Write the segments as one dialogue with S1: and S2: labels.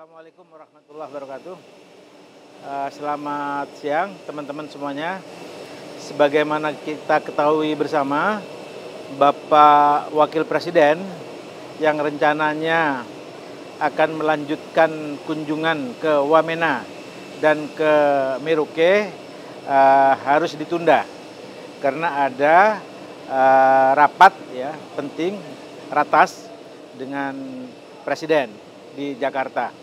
S1: Assalamualaikum warahmatullahi wabarakatuh. Selamat siang teman-teman semuanya. Sebagaimana kita ketahui bersama, Bapak Wakil Presiden yang rencananya akan melanjutkan kunjungan ke Wamena dan ke Merauke harus ditunda karena ada rapat penting ratas dengan Presiden di Jakarta.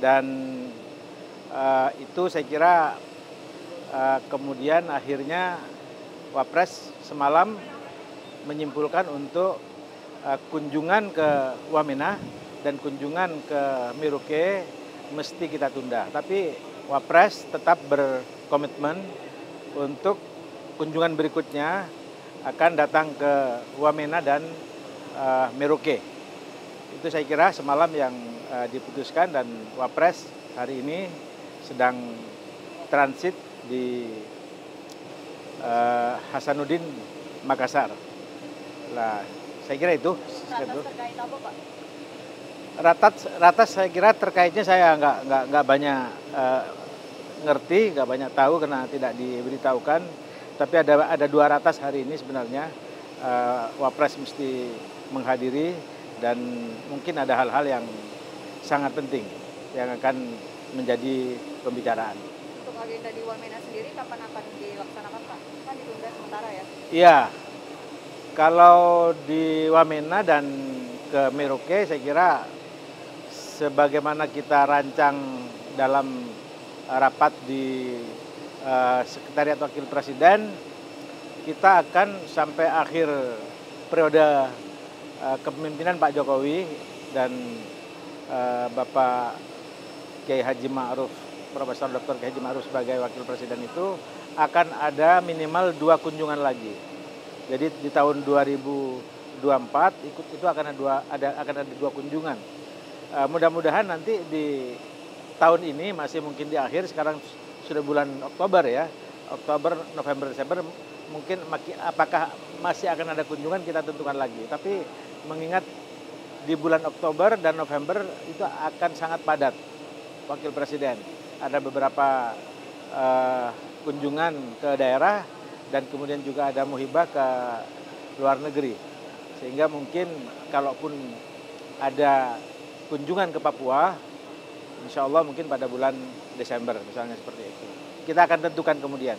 S1: Dan itu saya kira kemudian akhirnya Wapres semalam menyimpulkan untuk kunjungan ke Wamena dan kunjungan ke Merauke mesti kita tunda. Tapi Wapres tetap berkomitmen untuk kunjungan berikutnya akan datang ke Wamena dan Merauke. Itu saya kira semalam yang diputuskan, dan Wapres hari ini sedang transit di Hasanuddin, Makassar. Nah, saya kira itu.
S2: Ratas terkait apa, Pak?
S1: Ratas saya kira terkaitnya saya nggak banyak ngerti, nggak banyak tahu karena tidak diberitahukan. Tapi ada dua ratas hari ini sebenarnya. Wapres mesti menghadiri dan mungkin ada hal-hal yang sangat penting yang akan menjadi pembicaraan.
S2: Untuk agenda di Wamena sendiri kapan akan dilaksanakan, Pak? Kan ditunda sementara ya?
S1: Iya, kalau di Wamena dan ke Merauke saya kira sebagaimana kita rancang dalam rapat di Sekretariat Wakil Presiden, kita akan sampai akhir periode kepemimpinan Pak Jokowi dan Bapak Kiai Haji Ma'ruf, Profesor Dr. Kiai Haji Ma'ruf sebagai Wakil Presiden itu akan ada minimal 2 kunjungan lagi. Jadi di tahun 2024 itu akan ada 2 kunjungan. Mudah-mudahan nanti di tahun ini masih mungkin di akhir, sekarang sudah bulan Oktober ya. Oktober, November, Desember, mungkin apakah masih akan ada kunjungan kita tentukan lagi. Tapi mengingat di bulan Oktober dan November itu akan sangat padat Wakil Presiden. Ada beberapa kunjungan ke daerah dan kemudian juga ada muhibah ke luar negeri. Sehingga mungkin kalaupun ada kunjungan ke Papua, insya Allah mungkin pada bulan Desember misalnya seperti itu. Kita akan tentukan kemudian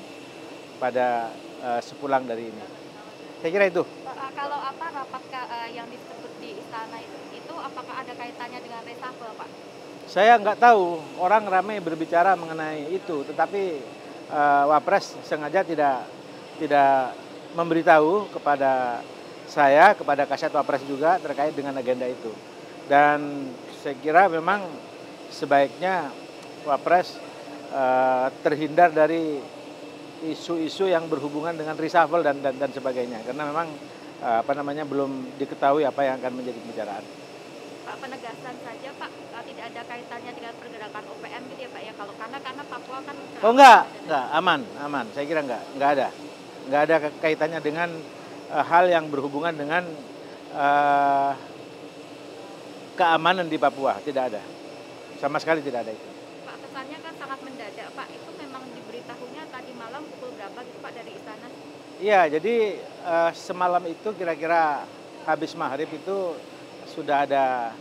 S1: pada sepulang dari ini. Saya kira itu.
S2: Kalau apa rapat yang disebut di istana itu apakah ada kaitannya dengan reshuffle, Pak?
S1: Saya nggak tahu, orang ramai berbicara mengenai itu, tetapi Wapres sengaja tidak memberitahu kepada saya, kepada Kasat Wapres juga terkait dengan agenda itu. Dan saya kira memang sebaiknya Wapres terhindar dari isu-isu yang berhubungan dengan reshuffle dan sebagainya, karena memang belum diketahui apa yang akan menjadi pembicaraan.
S2: Pak, penegasan saja, Pak, tidak ada kaitannya dengan pergerakan OPM gitu ya, Pak ya? Karena Papua kan
S1: enggak, aman. Saya kira enggak ada kaitannya dengan hal yang berhubungan dengan keamanan di Papua, tidak ada. Sama sekali tidak ada itu.
S2: Pak, kesannya kan sangat mendadak, Pak. Itu memang diberitahunya tadi malam pukul berapa gitu, Pak, dari istana?
S1: Iya, jadi semalam itu kira-kira habis maghrib itu sudah ada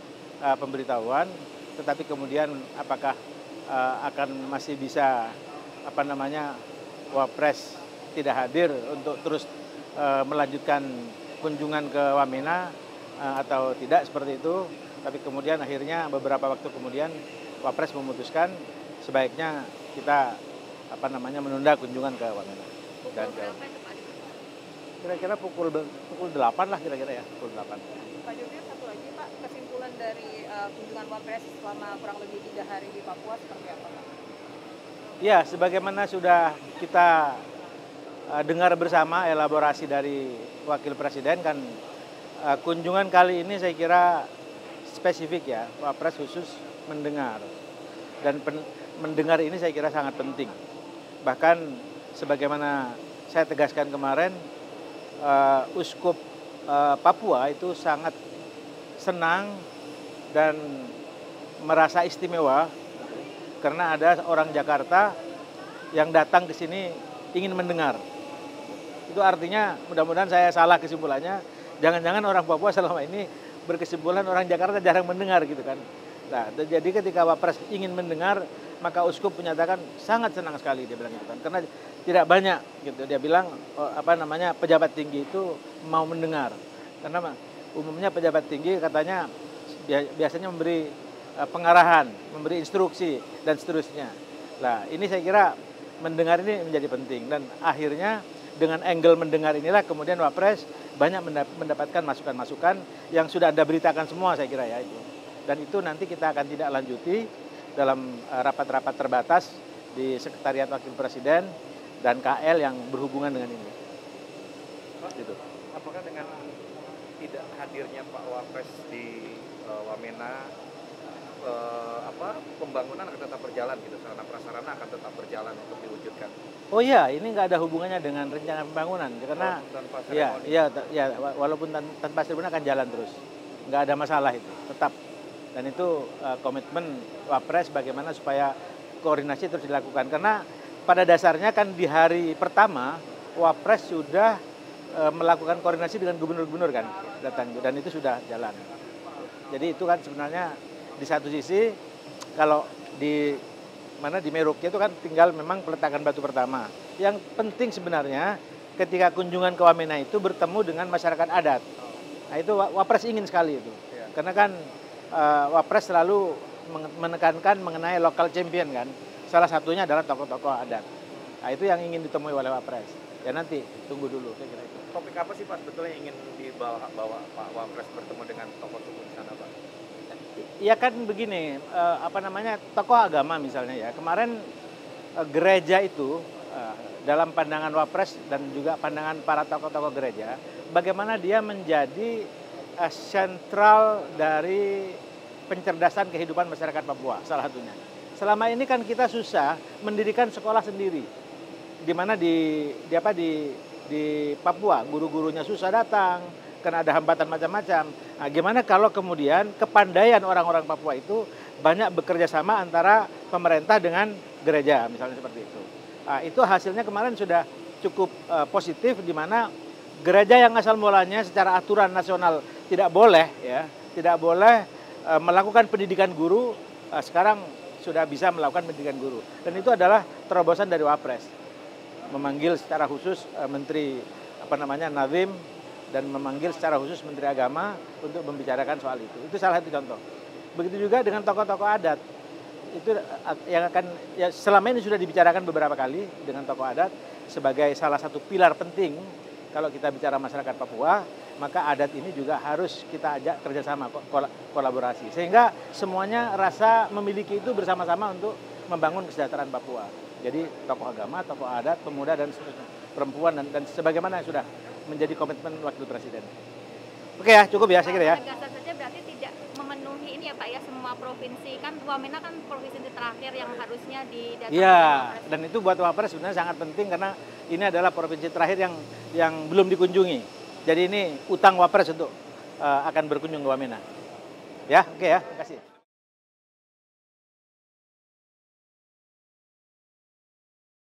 S1: pemberitahuan, tetapi kemudian apakah akan masih bisa Wapres tidak hadir untuk terus melanjutkan kunjungan ke Wamena atau tidak seperti itu. Tapi kemudian akhirnya beberapa waktu kemudian Wapres memutuskan sebaiknya kita menunda kunjungan ke Wamena.
S2: Pukul berapa itu, Pak?
S1: Kira-kira pukul 8 lah kira-kira ya, pukul 8.
S2: Pak Jokowi, satu lagi, Pak, kesimpulan dari kunjungan Wapres selama kurang lebih 3 hari di Papua seperti apa, Pak?
S1: Ya, sebagaimana sudah kita dengar bersama elaborasi dari Wakil Presiden kan, kunjungan kali ini saya kira spesifik ya, Wapres khusus mendengar. Dan mendengar ini saya kira sangat penting. Bahkan sebagaimana saya tegaskan kemarin, Uskup Papua itu sangat senang dan merasa istimewa karena ada orang Jakarta yang datang ke sini ingin mendengar. Itu artinya mudah-mudahan saya salah kesimpulannya, jangan-jangan orang Papua selama ini berkesimpulan orang Jakarta jarang mendengar gitu kan. Nah, jadi ketika Wapres ingin mendengar, maka Uskup menyatakan sangat senang sekali dia bilang gitu kan. Karena tidak banyak gitu dia bilang pejabat tinggi itu mau mendengar. Karena umumnya pejabat tinggi katanya biasanya memberi pengarahan, memberi instruksi dan seterusnya. Nah, ini saya kira mendengar ini menjadi penting dan akhirnya dengan angle mendengar inilah kemudian Wapres banyak mendapatkan masukan-masukan yang sudah Anda beritakan semua saya kira ya itu. Dan itu nanti kita akan tidak lanjuti dalam rapat-rapat terbatas di Sekretariat Wakil Presiden dan KL yang berhubungan dengan ini.
S3: Gitu. Apakah dengan tidak hadirnya Pak Wapres di Wamena pembangunan akan tetap berjalan gitu, sarana prasarana akan tetap berjalan untuk diwujudkan?
S1: Oh iya, ini nggak ada hubungannya dengan rencana pembangunan karena walaupun tanpa seremoni akan jalan terus, nggak ada masalah itu, tetap. Dan itu komitmen Wapres bagaimana supaya koordinasi terus dilakukan karena pada dasarnya kan di hari pertama Wapres sudah melakukan koordinasi dengan gubernur-gubernur kan datang dan itu sudah jalan. Jadi itu kan sebenarnya di satu sisi kalau di Merauke itu kan tinggal memang peletakan batu pertama. Yang penting sebenarnya ketika kunjungan ke Wamena itu bertemu dengan masyarakat adat. Nah itu Wapres ingin sekali itu. Karena kan Wapres selalu menekankan mengenai local champion kan. Salah satunya adalah tokoh-tokoh adat. Nah itu yang ingin ditemui oleh Wapres. Ya nanti tunggu dulu saya kira itu.
S3: Topik apa sih Pak sebetulnya yang ingin dibawa Pak Wapres bertemu dengan tokoh suku di sana Pak?
S1: Ya kan begini, tokoh agama misalnya ya. Kemarin gereja itu dalam pandangan Wapres dan juga pandangan para tokoh-tokoh gereja, bagaimana dia menjadi sentral dari pencerdasan kehidupan masyarakat Papua salah satunya. Selama ini kan kita susah mendirikan sekolah sendiri, di mana di Papua guru-gurunya susah datang karena ada hambatan macam-macam. Nah, gimana kalau kemudian kepandaian orang-orang Papua itu banyak bekerja sama antara pemerintah dengan gereja misalnya seperti itu. Nah, itu hasilnya kemarin sudah cukup positif di mana gereja yang asal mulanya secara aturan nasional tidak boleh melakukan pendidikan guru, sekarang sudah bisa melakukan pendidikan guru. Dan itu adalah terobosan dari Wapres. Memanggil secara khusus Menteri Nadiem dan memanggil secara khusus Menteri Agama untuk membicarakan soal itu. Itu salah satu contoh. Begitu juga dengan tokoh-tokoh adat. Itu yang selama ini sudah dibicarakan beberapa kali dengan tokoh adat sebagai salah satu pilar penting kalau kita bicara masyarakat Papua, maka adat ini juga harus kita ajak kerjasama, kolaborasi. Sehingga semuanya rasa memiliki itu bersama-sama untuk membangun kesejahteraan Papua. Jadi tokoh agama, tokoh adat, pemuda dan perempuan dan sebagaimana yang sudah menjadi komitmen Wakil Presiden. Oke ya, cukup ya saya kira ya.
S2: Penegasan saja berarti tidak memenuhi ini ya Pak ya, semua provinsi. Kan Wamena kan provinsi terakhir yang harusnya didatangi.
S1: Iya, dan itu buat Wapres sebenarnya sangat penting karena ini adalah provinsi terakhir yang belum dikunjungi. Jadi ini utang Wapres untuk akan berkunjung ke Wamena. Ya, oke ya, terima kasih.